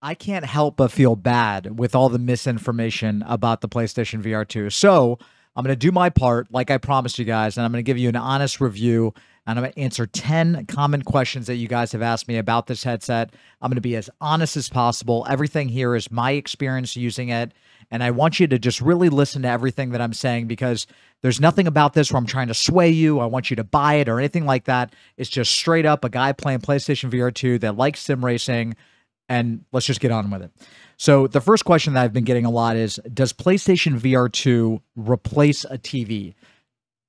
I can't help but feel bad with all the misinformation about the PlayStation VR2. So I'm going to do my part, like I promised you guys, and I'm going to give you an honest review. And I'm going to answer 10 common questions that you guys have asked me about this headset. I'm going to be as honest as possible. Everything here is my experience using it. And I want you to just really listen to everything that I'm saying, because there's nothing about this where I'm trying to sway you. I want you to buy it or anything like that. It's just straight up a guy playing PlayStation VR2 that likes sim racing, and let's just get on with it. So the first question that I've been getting a lot is, does PlayStation VR2 replace a TV?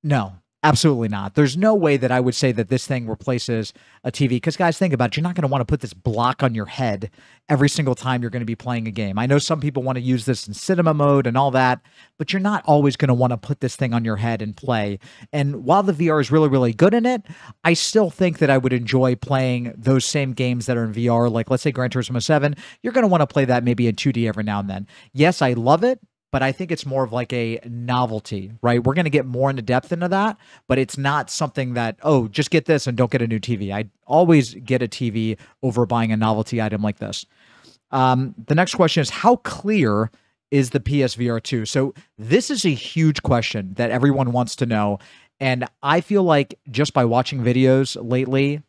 No, absolutely not. There's no way that I would say that this thing replaces a TV, because guys, think about it. You're not going to want to put this block on your head every single time you're going to be playing a game. I know some people want to use this in cinema mode and all that, but you're not always going to want to put this thing on your head and play. And while the VR is really, really good in it, I still think that I would enjoy playing those same games that are in VR. Like, let's say Gran Turismo 7, you're going to want to play that maybe in 2D every now and then. Yes, I love it, but I think it's more of like a novelty, right? We're going to get more into depth into that, but it's not something that, oh, just get this and don't get a new TV. I always get a TV over buying a novelty item like this. The next question is, how clear is the PSVR 2? So this is a huge question that everyone wants to know. And I feel like just by watching videos lately,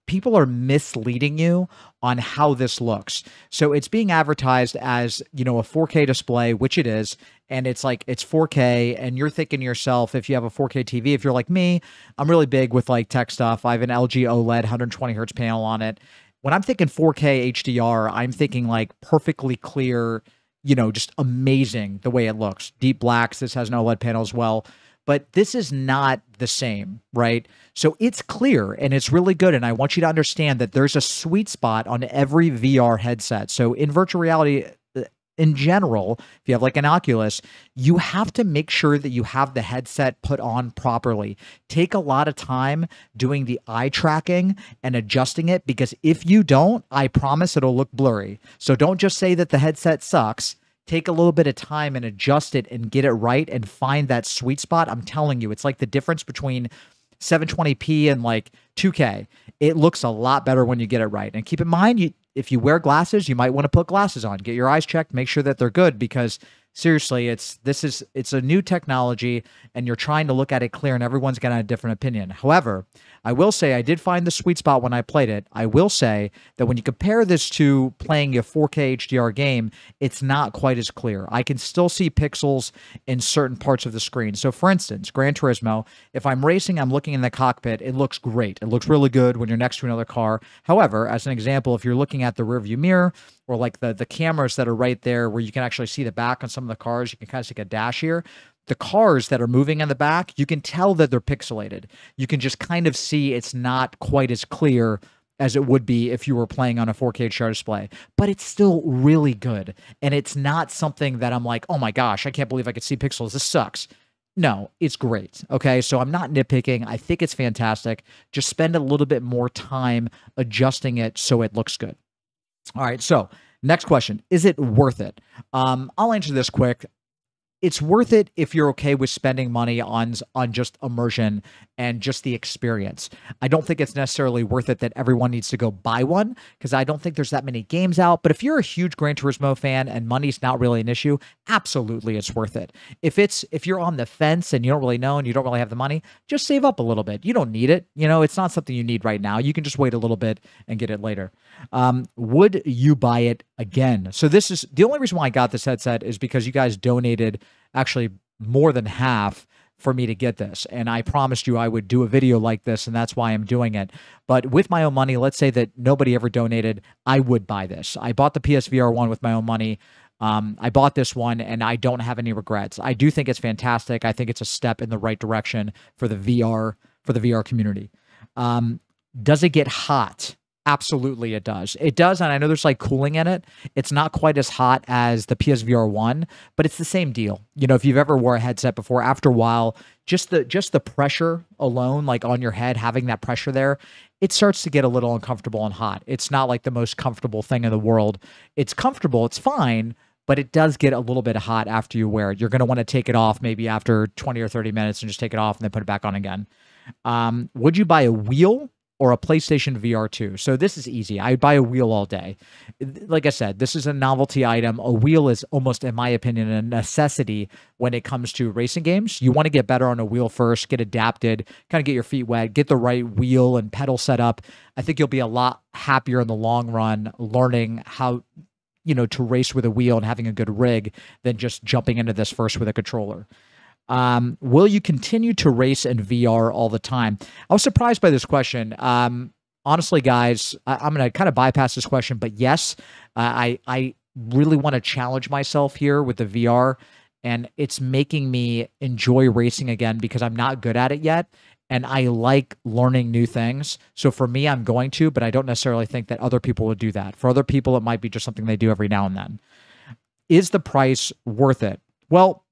people are misleading you on how this looks. So it's being advertised as, you know, a 4K display, which it is, and it's like it's 4K, and you're thinking to yourself, if you have a 4K TV, if you're like me, I'm really big with like tech stuff. I have an LG OLED 120 hertz panel on it. When I'm thinking 4K HDR, I'm thinking like perfectly clear, you know, just amazing the way it looks. Deep blacks. This has an OLED panel as well. But this is not the same, right? So it's clear and it's really good. And I want you to understand that there's a sweet spot on every VR headset. So in virtual reality, in general, if you have like an Oculus, you have to make sure that you have the headset put on properly. Take a lot of time doing the eye tracking and adjusting it, because if you don't, I promise it'll look blurry. So don't just say that the headset sucks. Take a little bit of time and adjust it and get it right and find that sweet spot. I'm telling you, it's like the difference between 720p and like 2K. It looks a lot better when you get it right. And keep in mind, if you wear glasses, you might want to put glasses on. Get your eyes checked, make sure that they're good, because seriously, it's a new technology and you're trying to look at it clear, and everyone's got a different opinion. However, I will say I did find the sweet spot when I played it. I will say that when you compare this to playing a 4K HDR game, it's not quite as clear. I can still see pixels in certain parts of the screen. So for instance, Gran Turismo, if I'm racing, I'm looking in the cockpit, it looks great. It looks really good when you're next to another car. However, as an example, if you're looking at the rearview mirror, or like the cameras that are right there where you can actually see the back on some of the cars, you can kind of see a dash here. The cars that are moving in the back, you can tell that they're pixelated. You can just kind of see it's not quite as clear as it would be if you were playing on a 4K HDR display, but it's still really good. And it's not something that I'm like, oh my gosh, I can't believe I could see pixels. This sucks. No, it's great. Okay. So I'm not nitpicking. I think it's fantastic. Just spend a little bit more time adjusting it so it looks good. All right, so next question. Is it worth it? I'll answer this quick. It's worth it if you're okay with spending money on just immersion and just the experience. I don't think it's necessarily worth it that everyone needs to go buy one, because I don't think there's that many games out. But if you're a huge Gran Turismo fan and money's not really an issue, absolutely it's worth it. If you're on the fence and you don't really know and you don't really have the money, just save up a little bit. You don't need it. You know, it's not something you need right now. You can just wait a little bit and get it later. Would you buy it again? So this is the only reason why I got this headset, is because you guys donated actually more than half for me to get this. And I promised you I would do a video like this, and that's why I'm doing it. But with my own money, let's say that nobody ever donated, I would buy this. I bought the PSVR 1 with my own money. I bought this one and I don't have any regrets. I do think it's fantastic. I think it's a step in the right direction for the VR community. Does it get hot? Absolutely it does. It does, and I know there's like cooling in it. It's not quite as hot as the PSVR 1, but it's the same deal. You know, if you've ever wore a headset before, after a while, just the pressure alone, like on your head, having that pressure there, it starts to get a little uncomfortable and hot. It's not like the most comfortable thing in the world. It's comfortable, it's fine, but it does get a little bit hot after you wear it. You're going to want to take it off maybe after 20 or 30 minutes and just take it off and then put it back on again. Would you buy a wheel or a PlayStation VR2? So this is easy. I'd buy a wheel all day. Like I said, this is a novelty item. A wheel is almost, in my opinion, a necessity when it comes to racing games. You want to get better on a wheel first, get adapted, kind of get your feet wet, get the right wheel and pedal set up. I think you'll be a lot happier in the long run learning how, to race with a wheel and having a good rig than just jumping into this first with a controller. Will you continue to race in VR all the time? I was surprised by this question. Honestly, guys, I'm going to kind of bypass this question, but yes, I really want to challenge myself here with the VR, and it's making me enjoy racing again because I'm not good at it yet. And I like learning new things. So for me, I'm going to, but I don't necessarily think that other people would do that. For other people, it might be just something they do every now and then. Is the price worth it? Well,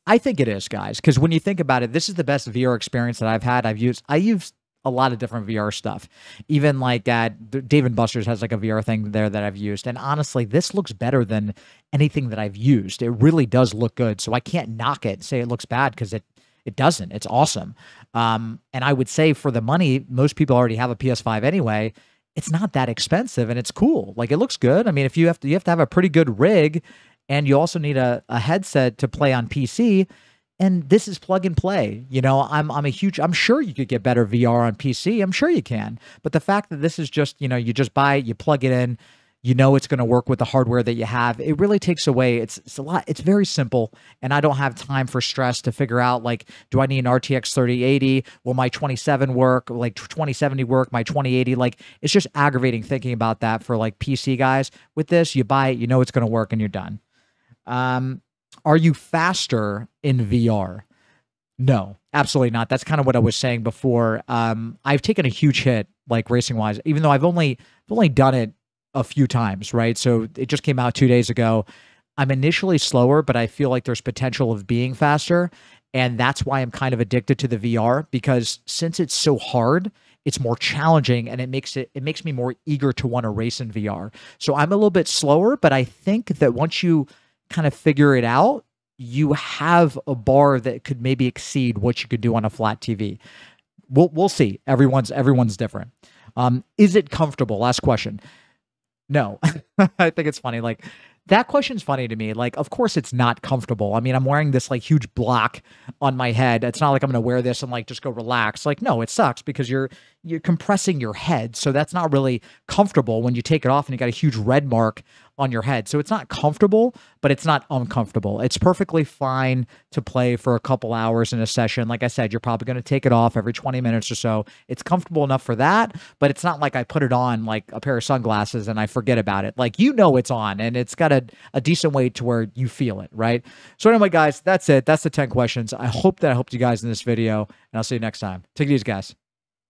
I think it is, guys, because when you think about it, this is the best VR experience that I've had. I used a lot of different VR stuff. Even like Dave & Buster's has like a VR thing there that I've used. And honestly, this looks better than anything that I've used. It really does look good. So I can't knock it and say it looks bad because it doesn't. It's awesome. And I would say for the money, most people already have a PS5 anyway. It's not that expensive and it's cool. Like it looks good. I mean, if you have to have a pretty good rig, and you also need a headset to play on PC. And this is plug and play. I'm sure you could get better VR on PC. I'm sure you can. But the fact that this is just, you just buy it, you plug it in, it's going to work with the hardware that you have. It really takes away. It's a lot. It's very simple. And I don't have time for stress to figure out, like, do I need an RTX 3080? Will my 2070 work? Like 2070 work? My 2080? Like, it's just aggravating thinking about that for like PC guys. With this, you buy it, it's going to work and you're done. Are you faster in VR? No, absolutely not. That's kind of what I was saying before. I've taken a huge hit, like racing wise, even though I've only done it a few times, right? So it just came out 2 days ago. I'm initially slower, but I feel like there's potential of being faster. And that's why I'm kind of addicted to the VR, because since it's so hard, it's more challenging, and it makes me more eager to want to race in VR. So I'm a little bit slower, but I think that once you kind of figure it out, you have a bar that could maybe exceed what you could do on a flat TV. We'll see. Everyone's different. Is it comfortable? Last question. No. I think it's funny. Like, that question's funny to me. Like, of course it's not comfortable. I mean, I'm wearing this like huge block on my head. It's not like I'm going to wear this and like just go relax. Like, no, it sucks because you're compressing your head. So that's not really comfortable when you take it off and you got a huge red mark on your head. So it's not comfortable, but it's not uncomfortable. It's perfectly fine to play for a couple hours in a session. Like I said, you're probably going to take it off every 20 minutes or so. It's comfortable enough for that, but it's not like I put it on like a pair of sunglasses and I forget about it. Like, it's on and it's got a decent way to where you feel it, right? So anyway, guys, that's it. That's the 10 questions. I hope that I helped you guys in this video, and I'll see you next time. Take it easy, guys.